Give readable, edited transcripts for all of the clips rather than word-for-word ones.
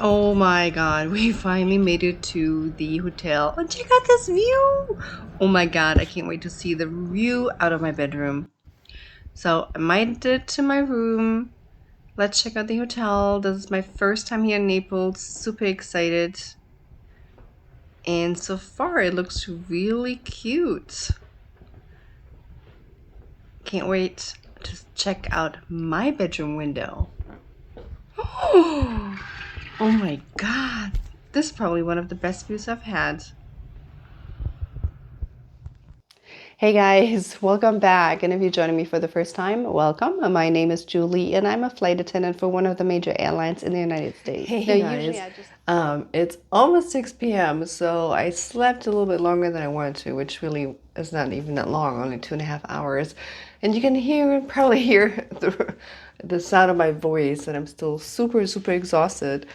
Oh my god, we finally made it to the hotel. Oh, check out this view! Oh my god, I can't wait to see the view out of my bedroom. So I made it to my room. Let's check out the hotel. This is my first time here in Naples. Super excited. And so far it looks really cute. Can't wait to check out my bedroom window. Oh my god. This is probably one of the best views I've had. Hey guys, welcome back. And if you're joining me for the first time, welcome. My name is Julie and I'm a flight attendant for one of the major airlines in the United States. Hey guys, it's almost 6 p.m. so I slept a little bit longer than I wanted to, which really is not even that long, only 2.5 hours. And you can probably hear the sound of my voice, and I'm still super exhausted.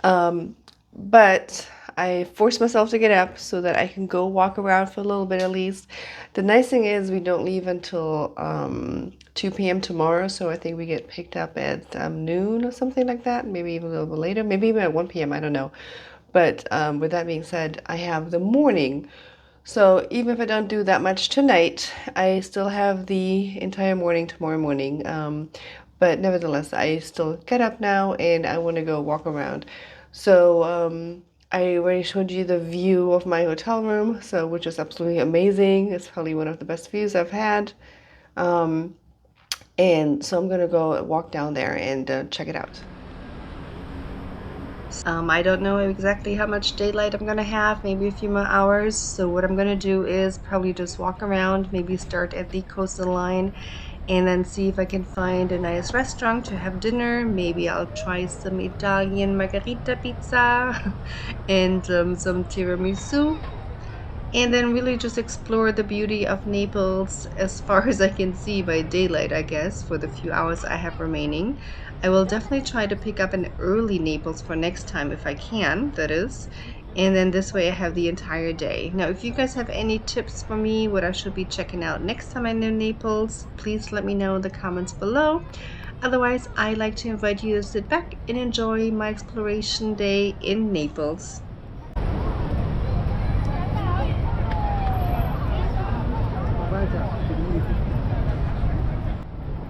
But I forced myself to get up so that I can go walk around for a little bit at least. The nice thing is we don't leave until 2 p.m. tomorrow, so I think we get picked up at noon or something like that, maybe even a little bit later, maybe even at 1 p.m., I don't know. But with that being said, I have the morning. So even if I don't do that much tonight, I still have the entire morning tomorrow morning. But nevertheless, I still get up now and I want to go walk around. So I already showed you the view of my hotel room, so which is absolutely amazing. It's probably one of the best views I've had. And so I'm gonna go walk down there and check it out. I don't know exactly how much daylight I'm gonna have, maybe a few more hours. So what I'm gonna do is probably just walk around, maybe start at the coastal line and then see if I can find a nice restaurant to have dinner. Maybe I'll try some Italian margherita pizza and some tiramisu. And then really just explore the beauty of Naples as far as I can see by daylight, I guess, for the few hours I have remaining. I will definitely try to pick up an early Naples for next time if I can, that is. And then this way I have the entire day. Now, if you guys have any tips for me, what I should be checking out next time I'm in Naples, please let me know in the comments below. Otherwise, I like to invite you to sit back and enjoy my exploration day in Naples.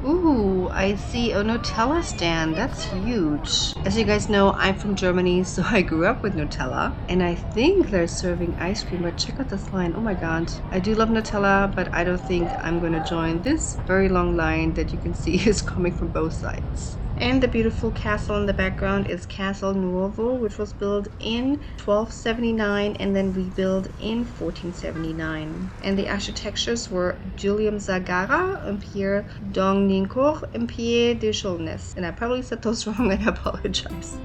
Ooh, I see a Nutella stand. That's huge. As you guys know, I'm from Germany, so I grew up with Nutella. And I think they're serving ice cream, but check out this line. Oh my god. I do love Nutella, but I don't think I'm gonna join this very long line that you can see is coming from both sides. And the beautiful castle in the background is Castle Nuovo, which was built in 1279 and then rebuilt in 1479. And the architectures were Guillaume Zagara and Pierre Dongnincourt and Pierre de Chaulnes. And I probably said those wrong and I apologize.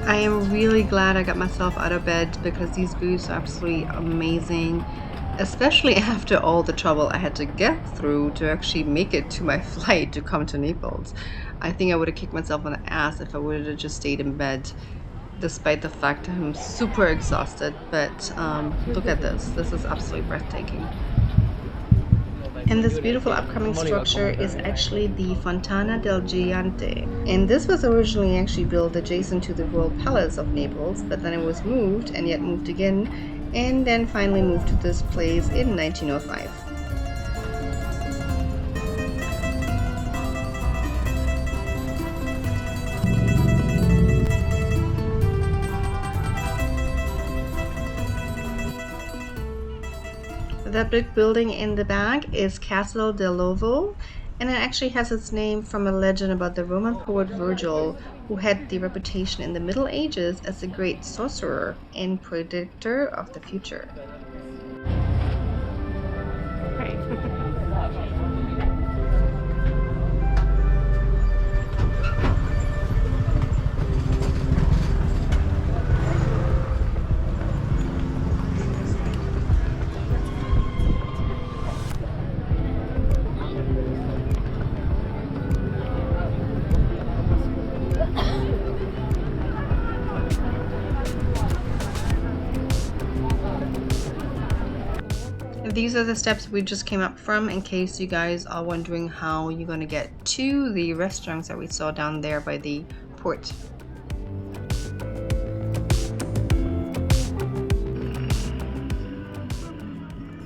I am really glad I got myself out of bed because these views are absolutely amazing, especially after all the trouble I had to get through to actually make it to my flight to come to Naples. I think I would have kicked myself on the ass if I would have just stayed in bed, despite the fact that I'm super exhausted. But look at this. This is absolutely breathtaking. And this beautiful upcoming structure is actually the Fontana del Gigante. And this was originally actually built adjacent to the Royal Palace of Naples, but then it was moved and yet moved again, and then finally moved to this place in 1905. That big building in the back is Castle dell'Ovo, and it actually has its name from a legend about the Roman poet Virgil, who had the reputation in the Middle Ages as a great sorcerer and predictor of the future. These are the steps we just came up from in case you guys are wondering how you're going to get to the restaurants that we saw down there by the port.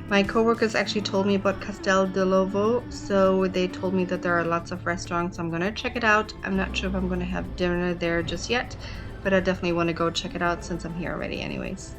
My coworkers actually told me about Castel dell'Ovo, so they told me that there are lots of restaurants. I'm gonna check it out. I'm not sure if I'm gonna have dinner there just yet, but I definitely want to go check it out since I'm here already anyways.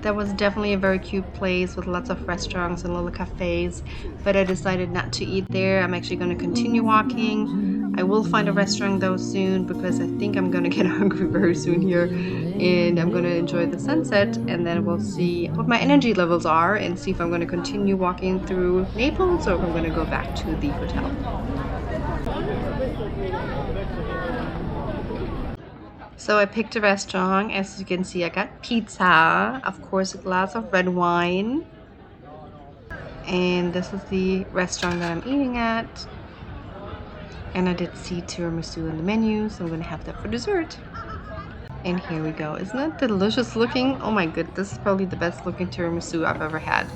That was definitely a very cute place with lots of restaurants and little cafes, but I decided not to eat there. I'm actually going to continue walking. I will find a restaurant though soon because I think I'm going to get hungry very soon here, and I'm going to enjoy the sunset, and then we'll see what my energy levels are and see if I'm going to continue walking through Naples or if I'm going to go back to the hotel. So I picked a restaurant. As you can see, I got pizza, of course a glass of red wine, and this is the restaurant that I'm eating at. And I did see tiramisu on the menu, so I'm gonna have that for dessert. And here we go. Isn't it delicious looking? Oh my goodness, this is probably the best looking tiramisu I've ever had.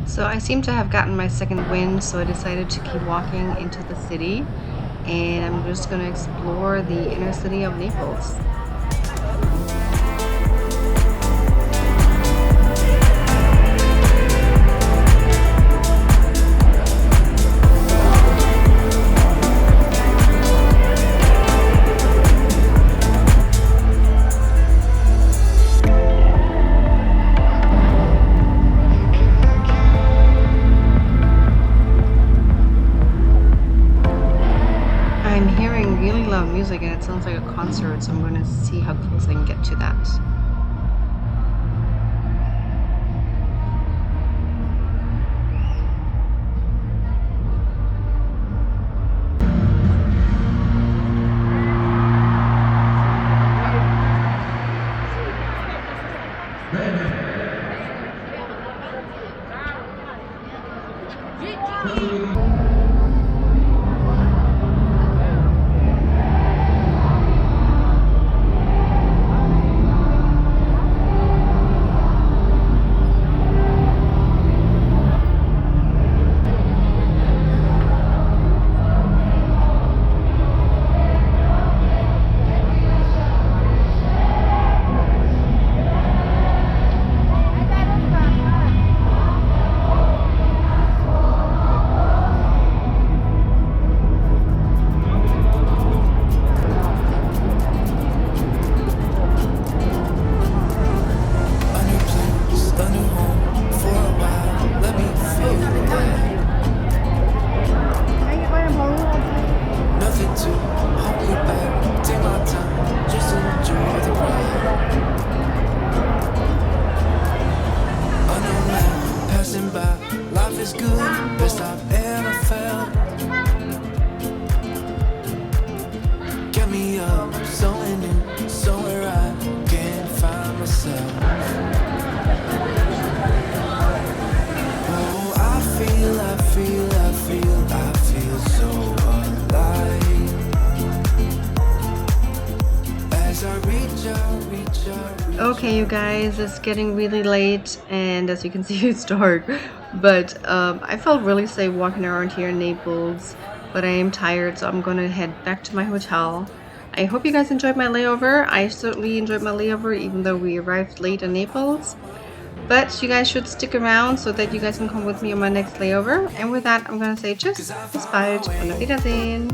So I seem to have gotten my second wind, so I decided to keep walking into the city, and I'm just going to explore the inner city of Naples. Music and it sounds like a concert, so I'm going to see how close I can get to that. is good, best I've ever felt. Get me up, somewhere new, somewhere I can find myself. Oh, I feel so alive. As I reach out. Okay, you guys, it's getting really late, and as you can see, it's dark. But I felt really safe walking around here in Naples, but I am tired, so I'm gonna head back to my hotel. I hope you guys enjoyed my layover. I certainly enjoyed my layover, even though we arrived late in Naples. But you guys should stick around so that you guys can come with me on my next layover. And with that, I'm gonna say tschüss, bis bald und auf Wiedersehen.